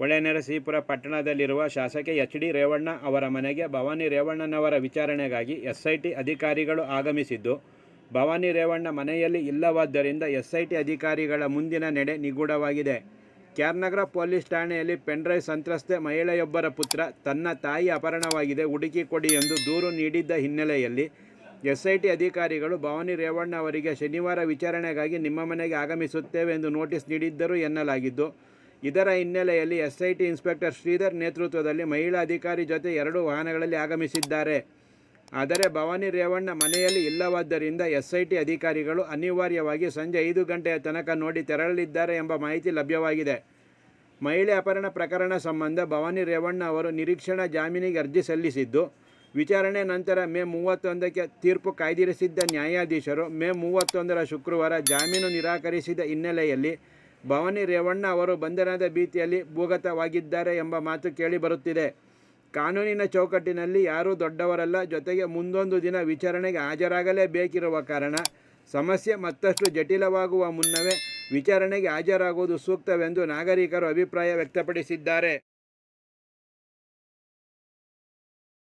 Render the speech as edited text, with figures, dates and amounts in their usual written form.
ಹೊಳೆನರಸೀಪುರ ಪಟ್ಟಣದಲ್ಲಿರುವ ಶಾಸಕ ಎಚ್.ಡಿ. ರೇವಣ್ಣ ಅವರ ಮನೆಗೆ ಭವಾನಿ ರೇವಣ್ಣನವರ ವಿಚಾರಣೆಗಾಗಿ ಎಸ್ಐಟಿ ಅಧಿಕಾರಿಗಳು ಆಗಮಿಸಿದ್ದು, ಭವಾನಿ ರೇವಣ್ಣ ಮನೆಯಲ್ಲಿ ಇಲ್ಲವಾದ್ದರಿಂದ ಎಸ್ಐಟಿ ಅಧಿಕಾರಿಗಳ ಮುಂದಿನ ನಡೆ ನಿಗೂಢವಾಗಿದೆ. ಕ್ಯಾರ್ನಗರ ಪೊಲೀಸ್ ಠಾಣೆಯಲ್ಲಿ ಪೆನ್ಡ್ರೈವ್ ಸಂತ್ರಸ್ತೆ ಮಹಿಳೆಯೊಬ್ಬರ ಪುತ್ರ ತನ್ನ ತಾಯಿ ಅಪಹರಣವಾಗಿದೆ, ಹುಡುಕಿ ಕೊಡಿ ಎಂದು ದೂರು ನೀಡಿದ್ದ ಹಿನ್ನೆಲೆಯಲ್ಲಿ ಎಸ್ಐಟಿ ಅಧಿಕಾರಿಗಳು ಭವಾನಿ ರೇವಣ್ಣ ಅವರಿಗೆ ಶನಿವಾರ ವಿಚಾರಣೆಗಾಗಿ ನಿಮ್ಮ ಮನೆಗೆ ಆಗಮಿಸುತ್ತೇವೆ ಎಂದು ನೋಟಿಸ್ ನೀಡಿದ್ದರು ಎನ್ನಲಾಗಿದ್ದು, ಇದರ ಹಿನ್ನೆಲೆಯಲ್ಲಿ ಎಸ್ಐಟಿ ಇನ್ಸ್ಪೆಕ್ಟರ್ ಶ್ರೀಧರ್ ನೇತೃತ್ವದಲ್ಲಿ ಮಹಿಳಾ ಅಧಿಕಾರಿ ಜೊತೆ 2 ವಾಹನಗಳಲ್ಲಿ ಆಗಮಿಸಿದ್ದಾರೆ. ಆದರೆ ಭವಾನಿ ರೇವಣ್ಣ ಮನೆಯಲ್ಲಿ ಇಲ್ಲವಾದ್ದರಿಂದ ಎಸ್ಐಟಿ ಅಧಿಕಾರಿಗಳು ಅನಿವಾರ್ಯವಾಗಿ ಸಂಜೆ 5 ಗಂಟೆಯ ತನಕ ನೋಡಿ ತೆರಳಲಿದ್ದಾರೆ ಎಂಬ ಮಾಹಿತಿ ಲಭ್ಯವಾಗಿದೆ. ಮಹಿಳೆ ಅಪಹರಣ ಪ್ರಕರಣ ಸಂಬಂಧ ಭವಾನಿ ರೇವಣ್ಣ ಅವರು ನಿರೀಕ್ಷಣಾ ಜಾಮೀನಿಗೆ ಅರ್ಜಿ ಸಲ್ಲಿಸಿದ್ದು, ವಿಚಾರಣೆ ನಂತರ ಮೇ 31ಕ್ಕೆ ತೀರ್ಪು ಕಾಯ್ದಿರಿಸಿದ್ದ ನ್ಯಾಯಾಧೀಶರು ಮೇ 31ರ ಶುಕ್ರವಾರ ಜಾಮೀನು ನಿರಾಕರಿಸಿದ ಹಿನ್ನೆಲೆಯಲ್ಲಿ ಭವಾನಿ ರೇವಣ್ಣ ಅವರು ಬಂಧನದ ಭೀತಿಯಲ್ಲಿ ಭೂಗತವಾಗಿದ್ದಾರೆ ಎಂಬ ಮಾತು ಕೇಳಿಬರುತ್ತಿದೆ. ಕಾನೂನಿನ ಚೌಕಟ್ಟಿನಲ್ಲಿ ಯಾರೂ ದೊಡ್ಡವರಲ್ಲ, ಜೊತೆಗೆ ಮುಂದೊಂದು ದಿನ ವಿಚಾರಣೆಗೆ ಹಾಜರಾಗಲೇಬೇಕಿರುವ ಕಾರಣ ಸಮಸ್ಯೆ ಮತ್ತಷ್ಟು ಜಟಿಲವಾಗುವ ಮುನ್ನವೇ ವಿಚಾರಣೆಗೆ ಹಾಜರಾಗುವುದು ಸೂಕ್ತವೆಂದು ನಾಗರಿಕರು ಅಭಿಪ್ರಾಯ ವ್ಯಕ್ತಪಡಿಸಿದ್ದಾರೆ.